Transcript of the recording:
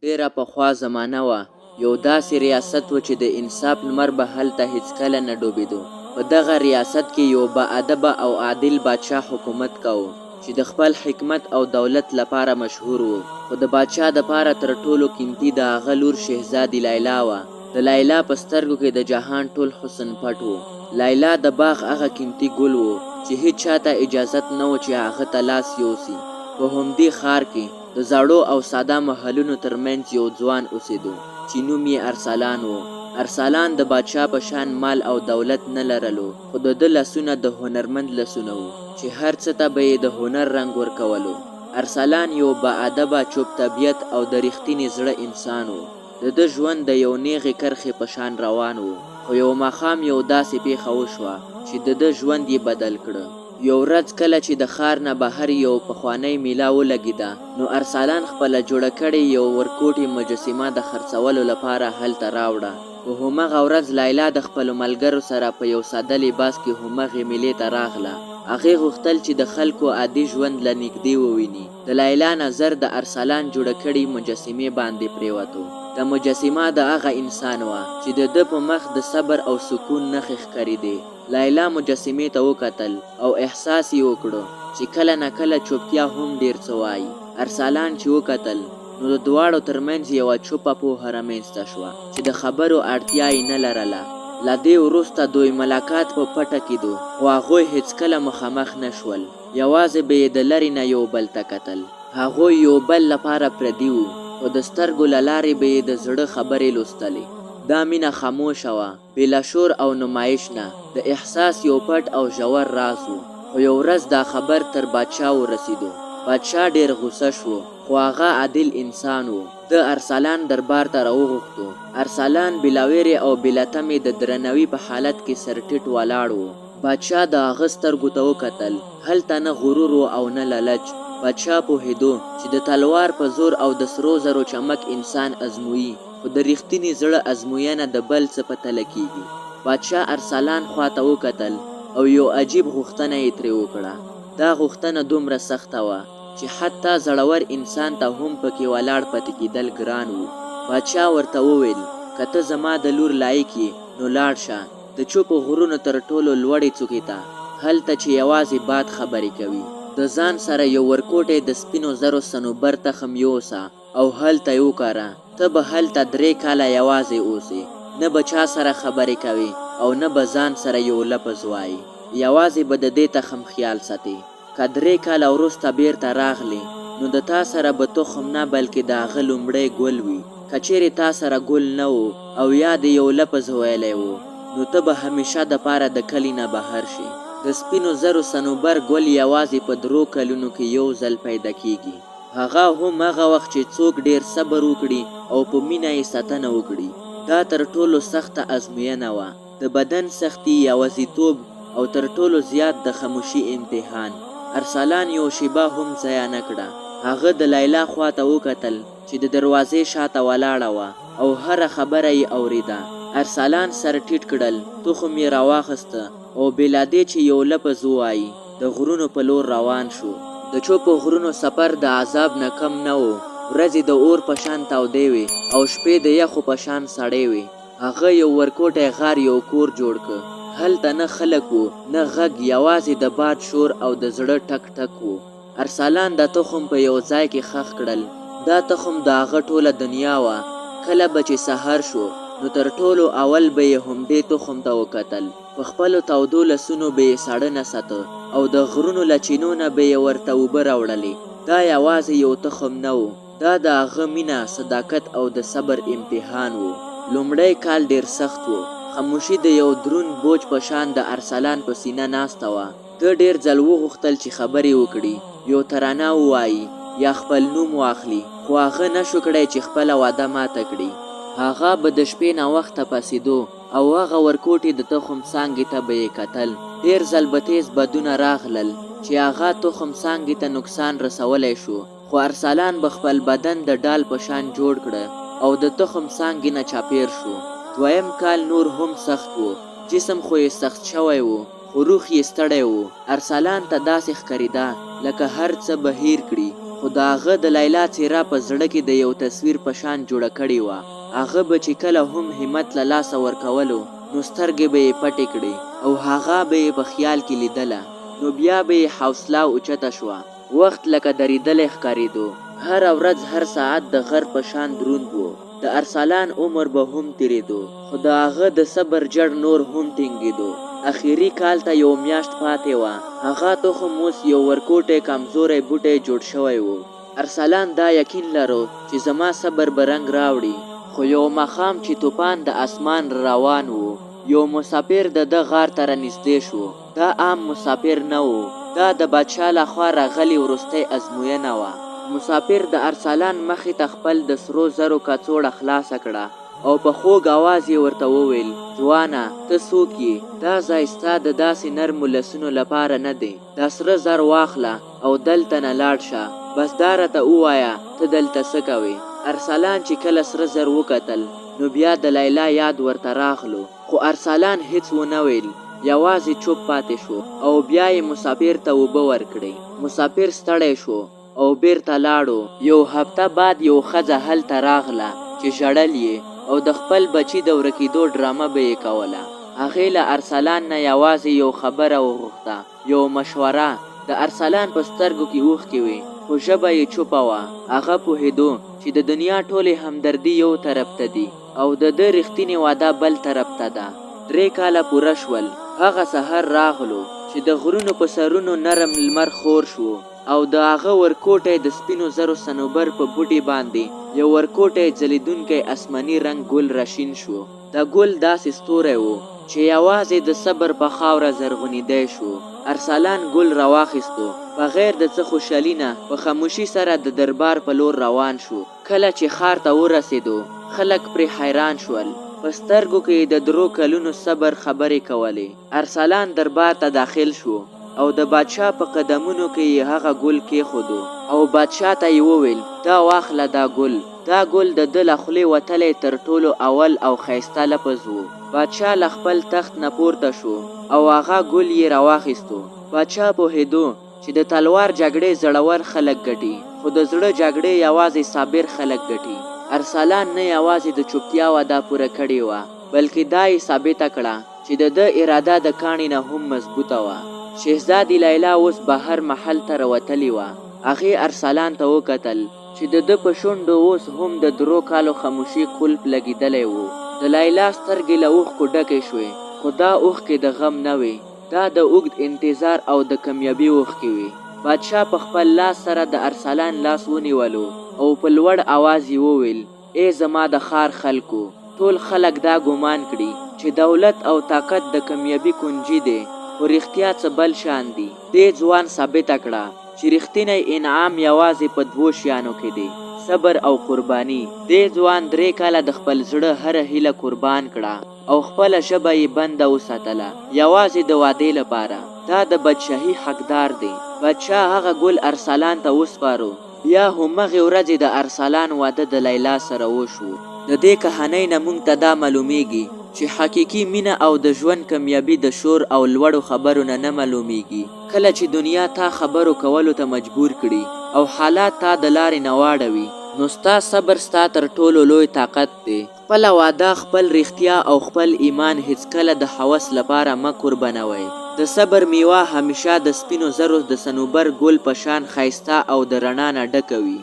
ډیره پخوا زمانه وه، یو داسې ریاست و چې د انصاف لمر به هلته هیڅکله نه ډوبېدو. په دغه ریاست کې یو باادبه او عادل بادشاه حکومت کاوه چې د خپل حکمت او دولت لپاره مشهور و. خو د بادشاه دپاره تر ټولو قیمتي د هغه لور شهزادي لیلا وه. د لیلا په سترګو کې د جهان ټول حسن پټ و. لیلا د باغ هغه قیمتي ګل و چې هیڅ چاته اجازت نه و چې هغه ته لاس یوسي. په همدې ښار کې د زړو او ساده محلونو ترمنځ یو ځوان اوسېدو چې نوم یې ارسلان و. ارسلان د بادشاه په شان مال او دولت نه لرلو، خو د ده لاسونه د هنرمند لاسونه وو چې هر څه ته به یې د هنر رنګ ورکولو. ارسلان یو باادبه، چوپ طبیعت او د رښتیني زړه انسان و. د ده ژوند د یو نیغې کرښې په شان روان و. خو یو ماښام یو داسې پیښه وشوه چې د ده ژوند یې بدل کړه. یو ورځ کله چې د ښار نه بهر یو پخوانی میله ولګېده، نو ارسلان خپله جوړه کړې یو ورکوټې مجسمه د خرڅولو لپاره هلته راوړه. په همغه ورځ لیلا د خپلو ملګرو سره په یو ساده لباس کې همغې میلې ته راغله. هغې غوښتل چې د خلکو عادي ژوند له نږدې وویني. د لیلا نظر د ارسلان جوړه کړې مجسمې باندې پرېوتو. د مجسمه د هغه انسان وه چې د ده په مخ د صبر او سکون نښې ښکارېدې. لیلا مجسمې ته وکتل او احساس یې وکړو چې کله نه کله چوپتیا هم ډېر څه وایي. ارسلان چې وکتل، نو د دواړو ترمنځ یوه چوپه پوهه رامنځته شوه چې د خبرو اړتیا یې نه لرله. له دې وروسته دوی ملاقات په پټه کېدو، خو هغوی هېڅکله مخامخ نه شول. یوازې به یې د لرې نه یو بل ته کتل. هغوی یو بل لپاره پردي وو، خو د سترګو له لارې به یې د زړه خبرې لوستلې. دا مینه خاموشه وه، بې له شور او نمایش نه. د احساس یو پټ او ژور راز و. خو یو ورځ دا خبر تر بادشاه ورسېدو. بادشاه ډېر غوسه شو، خو هغه عادل انسان و. د ارسلان دربار ته راوغوښتو. ارسلان بلا ویرې او بلا تمې د درناوي په حالت کې سر ټیټ ولاړ و. بادشاه د هغه سترګو ته وکتل. هلته نه غرور و او نه لالچ. بادشاه پوهېدو چې د تلوار په زور او د سرو زرو چمک انسان ازمويي، خو د رښتیني زړه ازموینه د بل څه په تله کېږي. بادشاه ارسلان خواته وکتل او یو عجیب غوښتنه یې ترې وکړه. دا غوښتنه دومره سخته وه چې حتی زړور انسان ته هم پکې ولاړ پاتې کېدل ګران وو. بادشاه ورته وویل، که ته زما د لور لایق یې، نو لاړ شه د چوپو غرونو تر ټولو لوړې څوکې ته، هلته چې یوازې باد خبرې کوي. د ځان سره یو ورکوټی د سپینو زرو صنوبر تخم یوسه او هلته یې وکاره. ته به هلته 3 کاله یوازې اوسې، نه به چا سره خبرې کوي او نه به ځان سره یو لفظ وایي. یوازې به د دې تخم خیال ساتي. که 3 کاله وروسته بیرته راغلی، نو د تا سره به تخم نه بلکې د هغه لومړی ګل وي. که چیرې تا سره ګل نه و او یا د یو لفظ ویلی و، نو ته به همیشه دپاره د کلي نه بهر شي. د سپینو زرو صنوبر ګل یوازې په 3 کلونو کې یو ځل پیدا کیږي. هغه هم هغه وخت چې څوک ډېر صبر وکړي او په مینه یې ساتنه وکړي. دا تر ټولو سخته ازموینه وه، د بدن سختي، یوازیتوب او تر ټولو زیات د خاموشي امتحان. ارسلان یو شیبه هم ضایع نه کړه. هغه د لیلا خواته وکتل چې د دروازې شاته ولاړه وه او هره خبره یې اورېده. ارسلان سر ټیټ کړل، تخم یې راواخیسته او بېلا دې چې یو لفظ ووایي، د غرونو په لور روان شو. د چوپو غرونو سفر د عذاب نه کم نه و. ورځې د اور په شان تودې وې او شپې د یخو په شان سړې وې. هغه یو ورکوټی غار یو کور جوړ کړ. هلته نه خلک وو، نه غږ، یوازې د باد شور او د زړه ټک ټک وو. ارسلان د تخم په یو ځای کې ښخ کړل. دا تخم د هغه ټوله دنیا وه. کله به چې سحر شو، نو تر ټولو اول به یې همدې تخم ته وکتل. په خپلو تودو لاسونو به یې ساړه نه ساته او د غرونو له چینو نه به یې ورته اوبه راوړلې. دا یوازې یو تخم نه و، دا د هغه مینه، صداقت او د صبر امتحان و. لومړی کال ډېر سخت و. خاموشي د یو دروند بوج په شان د ارسلان په سینه ناسته وه. ده ډېر ځل وغوښتل چې خبرې وکړي، یو ترانه ووایي یا خپل نوم واخلي، خو هغه نه شو کړی چې خپله وعده ماته کړي. هغه به د شپې ناوخته پاڅېدو او هغه ورکوټې د تخم څانګې ته به یې کتل. ډېر ځل به تیز بادونه راغلل چې هغه تخم څانګې ته نقصان رسولی شو، خو ارسلان به خپل بدن د ډال په شان جوړ کړه او د تخم څانګې نه چاپېر شو. 2یم کال نور هم سخت و. جسم خو یې سخت شوی و، خو روح یې ستړی و. ارسلان ته داسې ښکارېده لکه هر څه به هیر کړي، خو د هغه د لیلا څېره په زړه کې د یو تصویر په شان جوړه کړې وه. هغه به چې کله هم همت له لاسه ورکولو نو سترګې به یې پټې کړې او هغه به یې په خیال کې لیدله، نو بیا به یې حوصله اوچته شوه. وخت لکه درېدلی ښکارېدو. هره ورځ هر ساعت د غر په شان دروند و. د ارسلان عمر به هم تېرېدو، خو د هغه د صبر جړ نور هم ټینګېدو. اخري کال ته یو میاشت پاتې وه. هغه تخم اوس یو ورکوټی کمزوری بوټی جوړ شوی و. ارسلان دا یقین لرو چې زما صبر به رنګ راوړي. خو یو ماښام چې طوفان د اسمان روان و، یو مسافر د ده غار ته رانږدې شو. دا عام مسافر نه و، دا د بادشاه لخوا راغلې وروستۍ ازموینه وه. مسافر د ارسلان مخې ته خپل د سرو زرو کڅوړه خلاصه کړه او په خوږ آواز یې ورته وویل: ځوانه، ته څوک یې؟ دا ځای ستا د داسې نرمو لاسونو لپاره نه دی. دا سره زر واخله او دلته نه لاړ شه. بس دا راته ووایه ته دلته څه کوې؟ ارسلان چې کله سره زر وکتل نو بیا د لیلا یاد ورته راغلو، خو ارسلان هیڅ ونه ویل، یوازې چوپ پاتې شو او بیا یې مسافر ته اوبه ورکړې. مسافر ستړی شو او بیرته لاړو. یو هفته بعد یو ښځه هلته راغله چې ژړل یې او د خپل بچي د ورکېدو ډرامه به یې کوله. هغې له ارسلان نه یوازې یو خبره وغوښته، یو مشوره. د ارسلان په سترګو کې اوښکې وې، خو ژبه یې چوپه وه. هغه پوهېدو چې د دنیا ټولې همدردي یو طرف ته دي او د ده رښتینې واده بل طرف ته ده. 3 کاله پوره شول. هغه سحر راغلو چې د غرونو په سرونو نرم لمر خور شو او د هغه ورکوټی د سپینو زرو صنوبر په بوټي باندې یو ورکوټی ځلېدونکی آسماني رنګ ګل راشین شو. دا ګل داسې ستوری و چې یوازې د صبر په خاوره زرغونېدی شو. ارسلان ګل راواخیستو، بغیر د څه خوشحالي نه په خاموشي سره د دربار په لور روان شو. کله چې ښار ته ورسېدو خلک پرې حیران شول. په سترګو کې د 3 کلونو صبر خبرې کولې. ارسلان دربار ته داخل شو او د بادشاه په قدمونو کې یې هغه ګل کېښودو او بادشاه ته یې وویل: دا واخله دا ګل. دا ګل د ده له خولې وتلی تر ټولو اول او ښایسته لفظ و. بادشاه له خپل تخت نه پورته شو او هغه ګل یې راواخیستو. بادشاه پوهېدو چې د تلوار جګړې زړور خلک ګټي، خو د زړه جګړې یوازې صابر خلک ګټي. ارسلان نه یوازې د چوپتیا وعده پوره کړې وه، بلکې دا یې ثابته کړه چې د ده اراده د کاڼي نه هم مضبوطه وه. شهزادی لیلا اوس بهر محل ته راوتلې وه. هغې ارسلان ته وکتل چې د ده په شونډو اوس هم د 3 کالو خاموشي قلف لګېدلی و. د لیلا سترګې له اوښکو ډکې شوې، خو دا اوښکې د غم نه وې، دا د اوږد انتظار او د کامیابي اوښکې وې. بادشاه په خپل لاس سره د ارسلان لاس ونیولو او په لوړ آواز یې وویل: ای زما د ښار خلکو، ټول خلک دا ګمان کړي چې دولت او طاقت د کامیابي کنجي دی، خو رښتیا څه بل شان دي. دې ځوان ثابته کړه چې رښتینی انعام یوازې په 2 شیانو کې دی: صبر او قرباني. دې ځوان 3 کاله د خپل زړه هره هیله قربان کړه او خپله ژبه یې بنده وساتله، یوازې د وعدې لپاره. دا د بادشاهي حقدار دی. بادشاه هغه ګل ارسلان ته وسپارو. بیا همغې ورځې د ارسلان واده د لیلا سره وشو. د دې کهانۍ نه موږ ته دا معلومیږي چې حقیقي مینه او د ژوند کامیابي د شور او لوړو خبرو نه میلومیږي. کله چې دنیا تا خبرو کولو ته مجبور کړي او حالات تا د لارې نه واړوي، نو ستا صبر ستا تر ټولو لوی طاقت دی. خپله وعده، خپل رښتیا او خپل ایمان هیڅکله د هوس لپاره مه قربانوئ. د صبر میوه همیشه د سپینو زرو د صنوبر ګل په شان ښایسته او د رڼا نه ډکه وي.